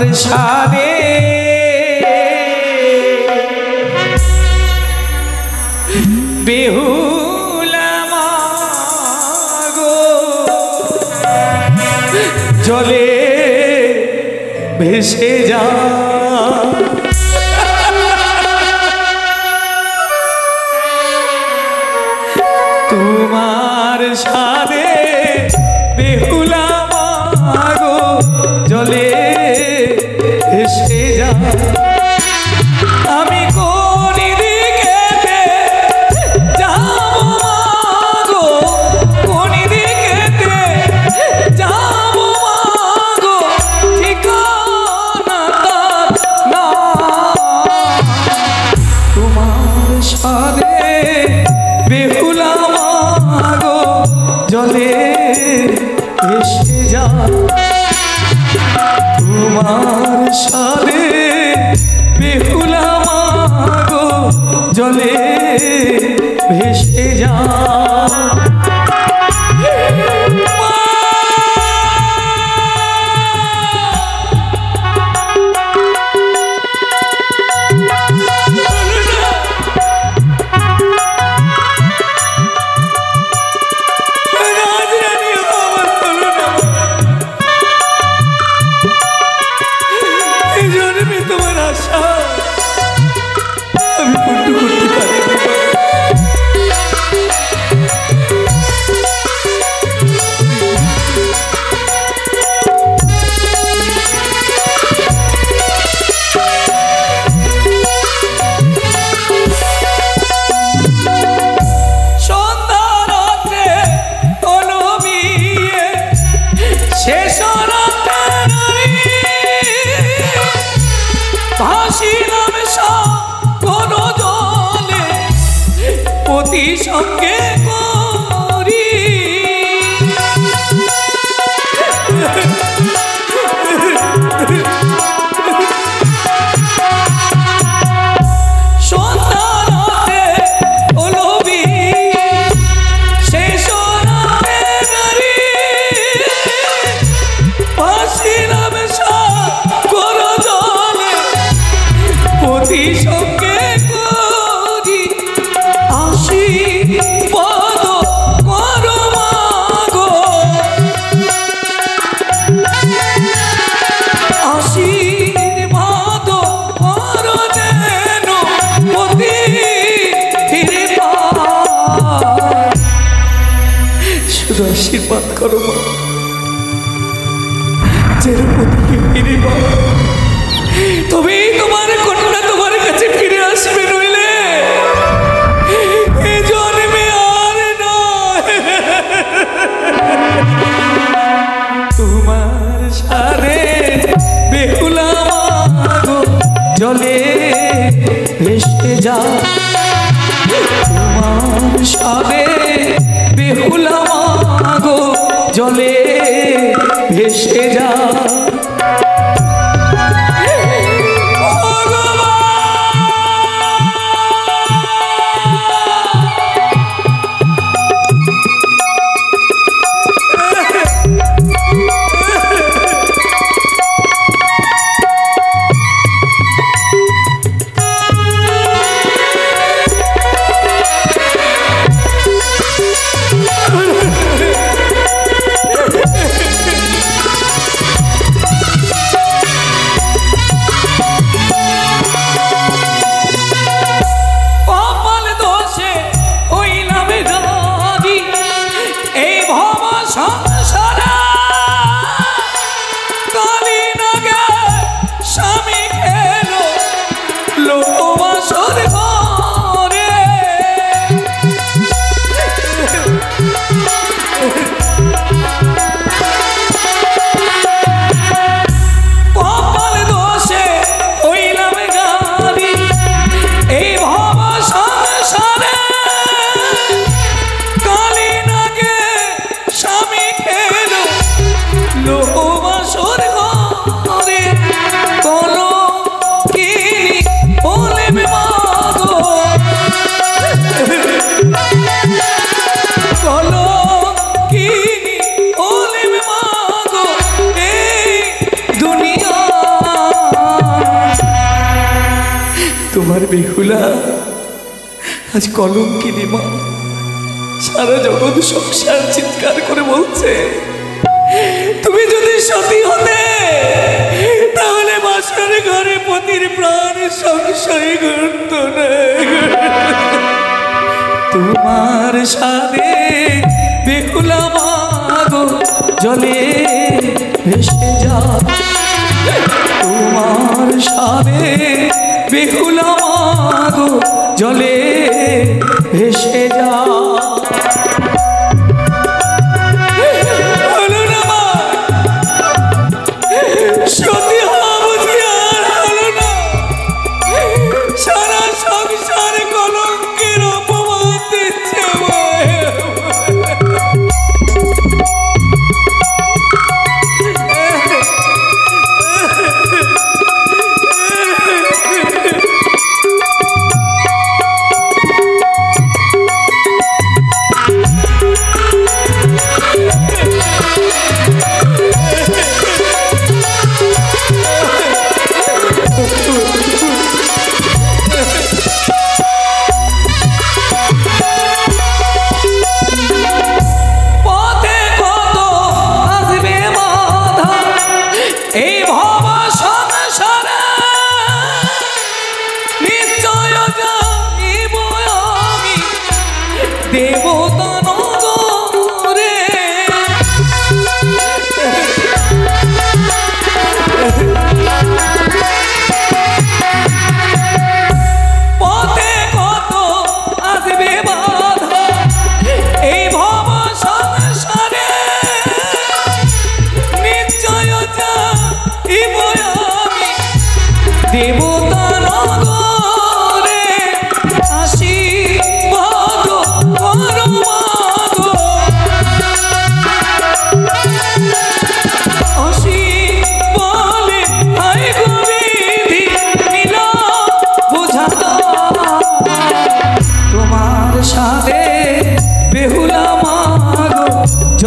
তোমার সাথে বেহুলা মাগো জলে ভেসে যা তোমার সাথে বেহুলা মাগো জলে ভেসে যা আমি কোন দিকে যাব মাগো কোন দিকে যাব মাগো ঠিকানা না তোমার সাথে বেহুলা মাগো জলে ভেসে যা তোমার সাথে বেহুলা মাগো জলে ভেসে যা সঙ্গে করি সন্তানতে ওলবি সেই সোনাতে নারী ভাসিলাম সাগর জলে পতি সঙ্গে আশীর্বাদ করো মা চেরুপতিকে ফিরে পাও তবেই তোমার কন্যা তোমার কাছে ফিরে আসবে নইলে এই জন্মে আর নয় তোমার সাথে বেহুলা মাগো জলে ভেসে যা তোমার সাথে বেহুলা মাগো জলে ভেসে যা তোমার বেহুলা আজ কলঙ্কিনী মা। সারা জগৎ সংসার চিৎকার করে বলছে, তুমি যদি সতী হতে তাহলে বাসর ঘরে পতির প্রাণ সংশয় করত না। তোমার সাথে বেহুলা মাগো জলে ভেসে যা। তোমার সাথে বেহুলা মাগো জলে ভেসে যা। সত্যি হওয়া বুঝি আর হলো না। সারা সংসার কলঙ্কের অপমান দিচ্ছে।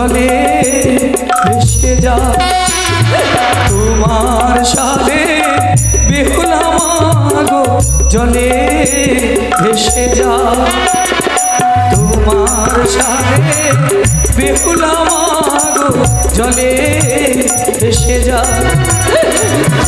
জলে ভেসে যা। তোমার সাথে বেহুলা মাগো জলে ভেসে যা। তোমার সাথে বেহুলা মাগো জলে ভেসে যা।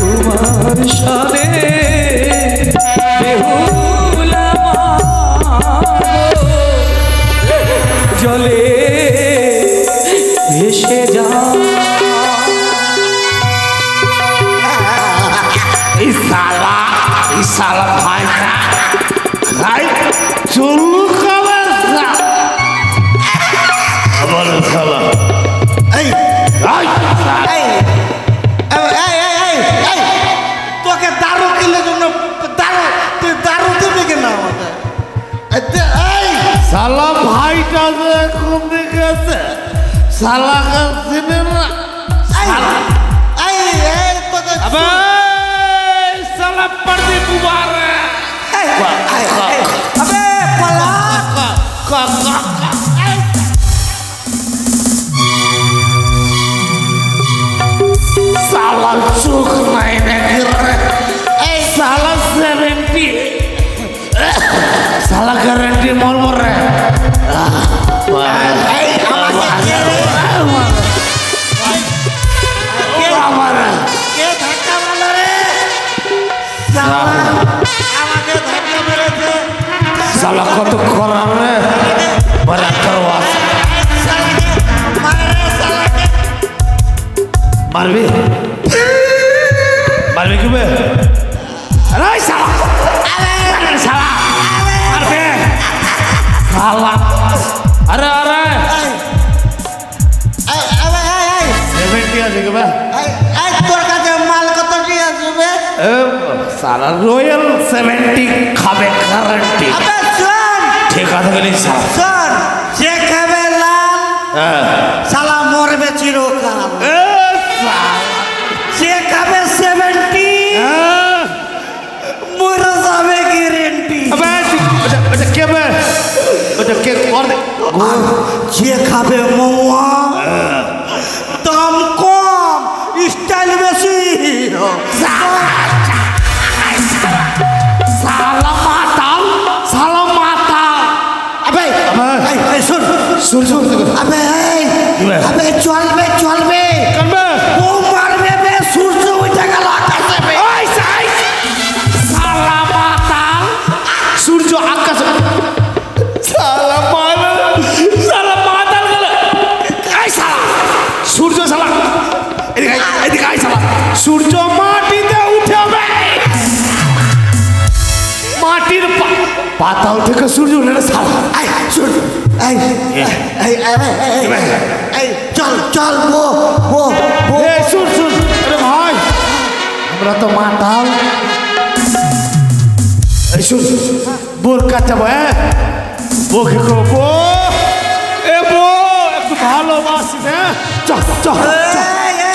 তোমার সাথে বেহুলা মাগো জলে ভেসে যা। এই সালা ভাইটা ভাই চুল্লু খাবে আমার সালা। এই তোকে দারু কিনলে জন্য তুই দারু দিবি কেন আমাকে? সালা ভাইটা যে কোন দিকে আছে সালা চিনে না। আবে সালা পর্দি বুবারে আবে পালা সালা চোখ নাই নাকি রে? এই সালা 70 সালা গ্যারান্টি মরবো রে। সালা কত করার রে বড় করওয়া মারবি মারবি কি বে? আরে সালা সালা মারবে সালা। আরে আরে 70 আছে কি বে? তোর কাছে মাল কত কি আসবে? সালা রয়্যাল 70 খাবে গ্যারান্টি। ঠিক আছে গেলি শোন, যে খাবে লাল সালা মরবে চিরকাল। যে খাবে 70 মরে যাবে গ্যারান্টি। যে খাবে মৌয়া দাম কম স্টাইল বেশি। সালা পাতাল থেকে সূর্য উঠে সালা এই শুন এই এই এই চল চল বো এই শুন শুন আরে ভাই আমরা তো মাতাল এই শুন বোর কাটা ভাই বউকে কো বো এ বো একটু ভালোবাসি না চল চল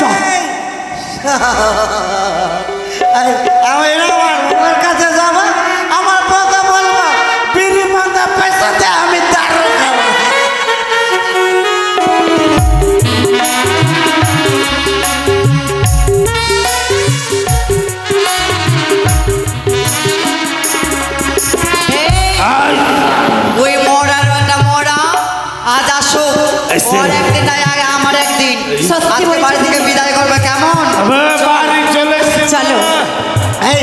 চল আমি আমার কাছে যাব আমার বউকে বলবো বিড়ি মান্দা পয়সাতে আমি দারু খাবো ওই মোড়ার একটা মোড়া আজ আসো ওর একদিন নাই আগে আমার একদিন আজকে বাড়ি থেকে বিদায় করবে কেমন আবে বাড়ি চলে এসেছি চলো। এই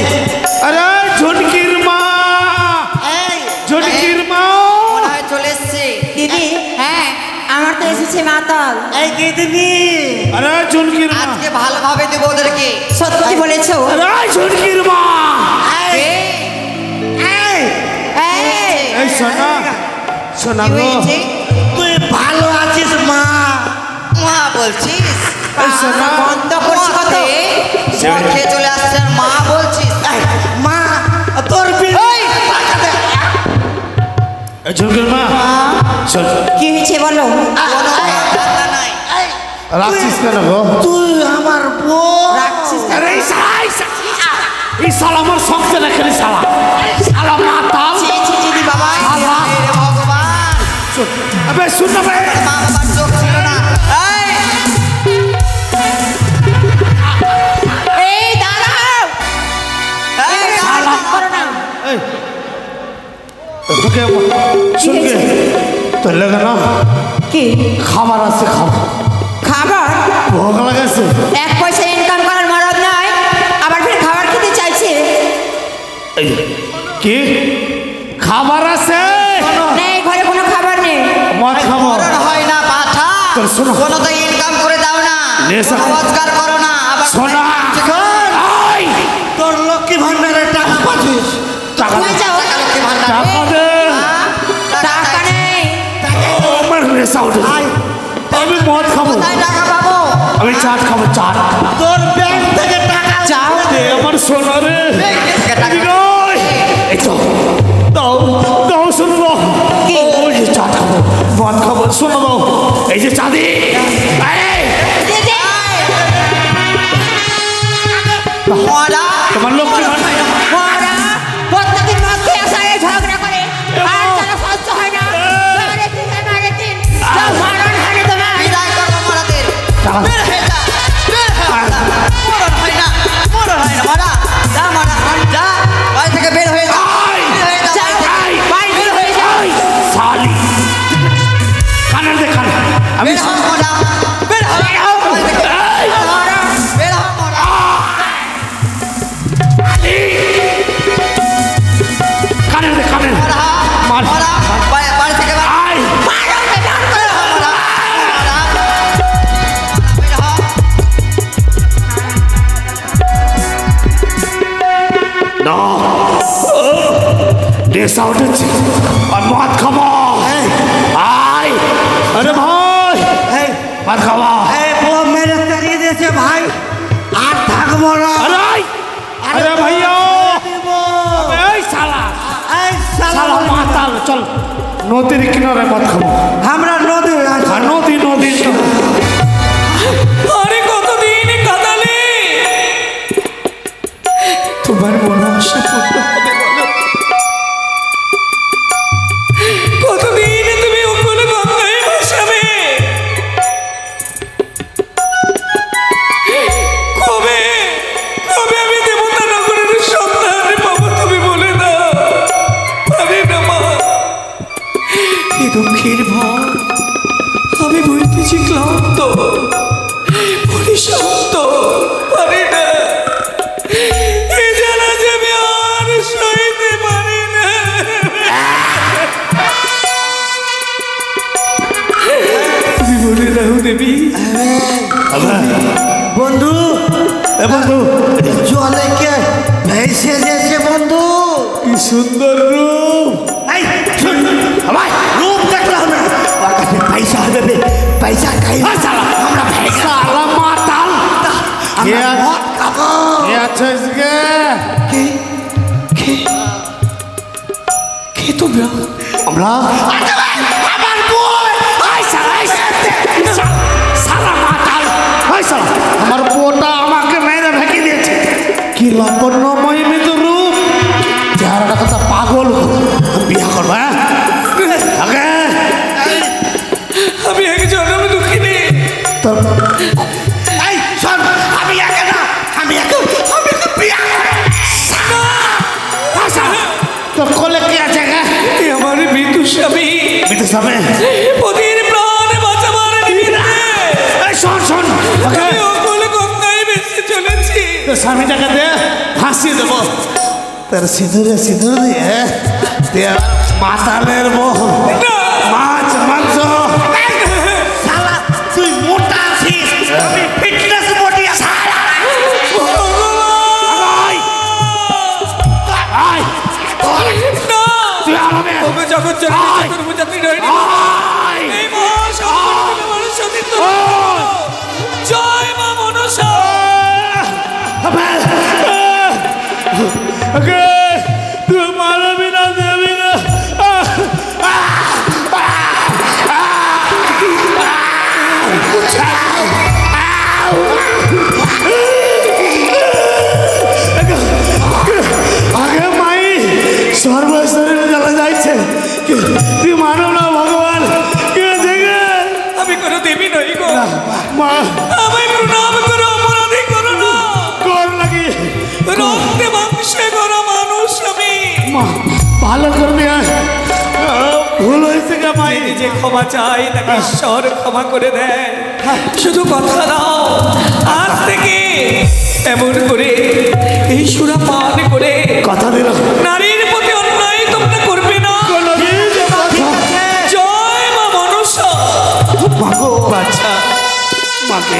আরে ঝুনকির মা এই ঝুনকির মা মনে হয় চলে এসছে দিদি হ্যাঁ আমার তো এসেছে মাতাল। এই গিদনি আরে ঝুনকির মা আজকে ভালোভাবে দেবো ওদেরকে সত্যি বলেছো? আরে ঝুনকির মা এই এই এই সোনা সোনা কি গো হয়েছে? তুই ভালো আছিস মা মা বলছিস এই সোনা বন্ধ করছি কত মদ খেয়ে চলে আসছে আর মা বলছিস এই, মা তোর বিড়ি এই ঝুনকির মা শোন কি হয়েছে বলো? কোনো ধান্দা নাই রাখছিস কেন গো তুই আমার বউ রাখছিস না? আরে এই শালা আমার সংসার এখানে শালা শালা মাতাল ছি ছি ছি বাবা শালা। হে ভগবান শোন আবে শুন না বে মা বাবার চোখ ছিল না এই এই দাঁড়াও, এই, শালা করো না। এই তোকে শুন কে তোর লাগে না কি খাবার আছে খাবার খাবার? ভোগ লাগাছে এক পয়সা ইনকাম করার মরদ নয়, আবার ফের খাবার খেতে চাইছে। এই কি খাবার আছে নেই, ঘরে কোনো খাবার নেই। মদ খাবো মরণ হয় না পাঠা তোর শোনো। কোনো তো ইনকাম করে দাও না নেশা। কোনো রোজগার করো না আবার সোনা এই তোর লক্ষ্মী ভান্ডারে টাকা পাচ্ছিস টাকা তুমি যাও, লক্ষ্মী ভান্ডার টাকা দে টাকা নেই। আমার নেশা উঠেছে আমি মদ খাবো কোথায় টাকা পাবো আমি চাট খাবো চাট তোর ব্যাংক থেকে টাকা যাও, দে আমার সোনা রে থেকে টাকা এদিকে আয়। এই তো দাও দাও শোনো দাও কি? ওই যে চাট খাবো মদ খাবো শোনো দাও এই যে চাঁদি এই, দিদি মরা তোমার লক্ষ্মী ভান্ডার ওরা প্রত্যেকদিন মদ খেয়ে আসা, এই ঝগড়া করে, আর তারা সহ্য হয় না। মারে দিন, মারে দিন। যাও, মারণ হয়নি তোমার। বিদায় করবো মরাদের টাকা বের হয়ে যা বের হয়ে যা মরণ হয় না মরা যা মরা যা বাড়ি থেকে বের হয়ে যা আয়। বের হয়ে যা যাও, বাড়ি থেকে। বাড়ি বের হয়ে যাও। এই, শালি কানের দে কানে আমি বের হও মরা বের হও বাড়ি থেকে। এই, মরা বের হও মরা কানের দে কানের মরা মার। মরা বাড়ি থেকে বাড়ি আয় বের হও মরা মরা বের হও না নেশা উঠেছে আর মদ খাবো আয় আরে ভাই এই মদ খাবো এই বউ মেরে তাড়িয়ে দিয়েছে ভাই আর থাকবো না আরে আয়। আরে ভাইয়া এই শালা এই শালা শালা মাতাল চল নদীর কিনারে মদ খাবো আমরা নদী আছি আর নদী নদী আরে কতদিন কাঁদালে তোমার মনোবাসা পূর্ণ হবে বলো কতদিন তুমি ওগুলো গঙ্গায় ভাসাবে কবে কবে আমি দেবতা নগরের সন্ধান পাবো তুমি বলে দাও পারি না মা এ দুঃখের ভার আমি বলতেছি ক্লান্ত পরিশান্ত পারি না এ জানা যাবে আর সইতে পারি না তুমি বলে দাও দেবী বন্ধু এ বন্ধু জলে কে ভেসে গেছে বন্ধু কি সুন্দর রূপ। এই, শুন, ভাই, রূপ দেখলে হবে না। ওর কাছে পয়সা হবে বে, পয়সা খাই আমরা পয়সা সালা মাতাল। কে আমরা আছে? মদ খাবো। কে আছে আজকে? কে কে কে তোমরা? আমরা আমার বই এই শালা, এই শালা মাতাল। এই শালা, আমার বউটা আমাকে মেরে ভেঙে দিয়েছে। কি লাবণ্যময় মৃদু রূপ, চেহারাটা কথা পাগল। আমি বিয়ে করবো, হ্যাঁ আগে আমি একজন, আমি দুঃখিনী। তোর এই শোন, আমি একা না, আমি একা বিয়া তোর কোলে কি আছে গে? এ আমার মৃত্যু স্বামী, বিদেশ যাবে? পতির প্রাণ বাঁচাবার নিমিত্তে এই শোন শোন, ওকে আমি অকল গঙ্গায় ভেসে চলেছি। তোর স্বামীটাকে দে, ফাঁসিয়ে দেবো। তোর সিঁদুরে সিঁদুর দিয়ে দিয়ে মাতালের বউ, মাছ মাংস। শালা তুই মোটা আছিস, আমি ফিটনেস বডি আছে। আয়, আয়, না, তুই আমাকে তবে জগৎ জননী চতুর্ভুজাত্রী রহিণী আয়। এই মহাসংকটে মানুষ সতীর্থ। জয় মা মনসা। ওকে তুই মারবি না, দেবি না। আগে মাই সর্বশরীরে জ্বালা যাইছে। তুই মানো না ভগবান, কি হয়েছে গে? আমি কোনো দেবী নই গো, মা আমায় প্রণাম করো, অপরাধী করো না। কর লাগি রক্তে মাংসে করা মানুষ আমি। মা ভালো করবি, ভুল হয়েছে গে মাই। যে নিজে ক্ষমা চাই তাকে ঈশ্বর ক্ষমা করে দেয়। শুধু কথা দাও, আজ থেকে এমন করে এই সুরা পান করে কথা দিল নারীর প্রতি অন্যায় তোমরা করবে না। জয় মা মনসা। বাচ্চা, মাকে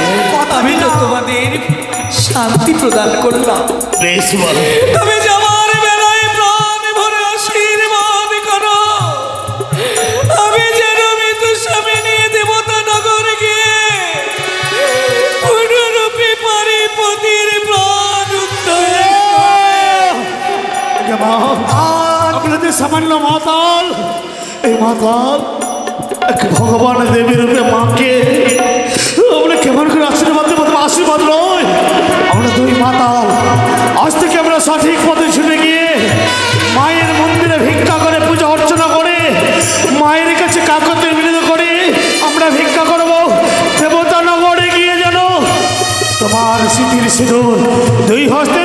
আমি তো তোমাদের শান্তি প্রদান করলাম, বেশ বল। তবে যাওয়ার বেলায় প্রাণ ভরে আশীর্বাদ করো। আমি যেন মৃত্যু স্বামী নিয়ে দেবতা নগর গিয়ে পুনরূপে পারি পতির প্রাণ উদ্ধার। আপনাদের সামান্য মাতাল, এই মাতাল এক ভগবান দেবী রূপে মাকে আমরা কেমন করে আশীর্বাদ দেবো? আশীর্বাদ নয়, আমরা দুই মাতাল। আজ থেকে আমরা সঠিক পথে ছুটে গিয়ে মায়ের মন্দিরে ভিক্ষা করে, পূজা অর্চনা করে, মায়ের কাছে কাকতের বিনোদ করে আমরা ভিক্ষা করবো। দেবতা নগরে গিয়ে যেন তোমার স্মৃতির সিঁদুর দুই হস্তে